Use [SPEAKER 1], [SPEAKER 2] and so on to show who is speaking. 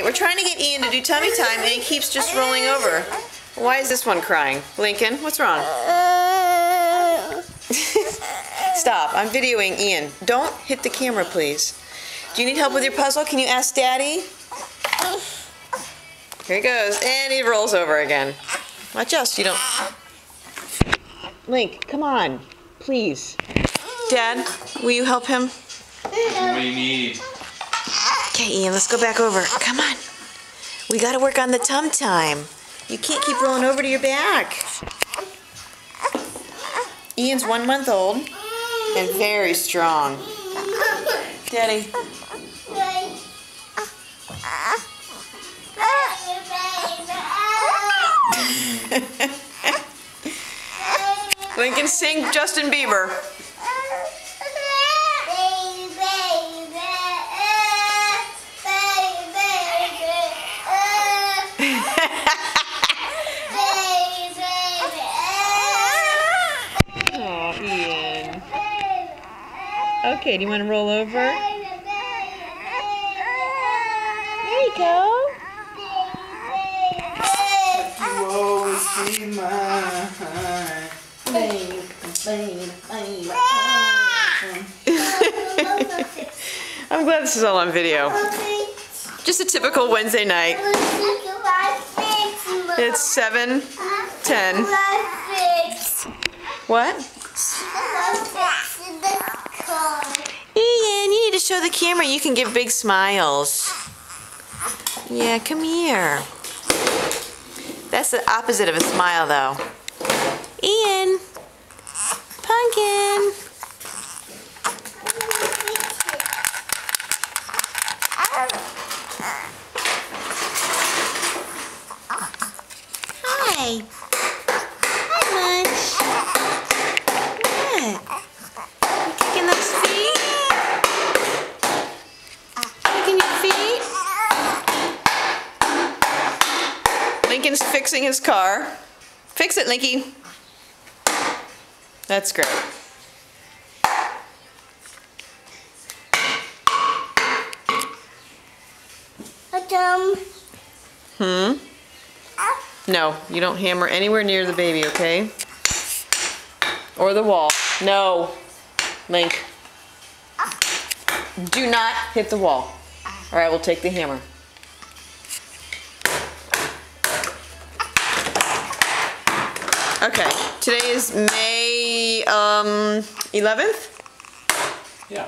[SPEAKER 1] We're trying to get Ian to do tummy time, and he keeps just rolling over. Why is this one crying? Lincoln, what's wrong? Stop. I'm videoing Ian. Don't hit the camera, please. Do you need help with your puzzle? Can you ask Daddy? Here he goes. And he rolls over again. Watch out, you don't... Link, come on. Please. Dad, will you help him?
[SPEAKER 2] What do you need?
[SPEAKER 1] Okay, Ian, let's go back over. Come on. We got to work on the tum time. You can't keep rolling over to your back. Ian's 1 month old and very strong. Daddy. Lincoln, sing Justin Bieber. Oh, Ian. Okay, do you want to roll over? There you go.
[SPEAKER 2] You always be mine.
[SPEAKER 1] I'm glad this is all on video. Just a typical Wednesday night. It's 7:10. What? Ian, you need to show the camera you can give big smiles. Yeah, come here. That's the opposite of a smile, though. Ian. Pumpkin. Hi. Hi, Munch. What? You kicking those feet? Kicking your feet? Lincoln's fixing his car. Fix it, Linky. That's great. No, you don't hammer anywhere near the baby, okay? Or the wall. No, Link. Do not hit the wall. All right, we'll take the hammer. Okay, today is May 11th?
[SPEAKER 2] Yeah.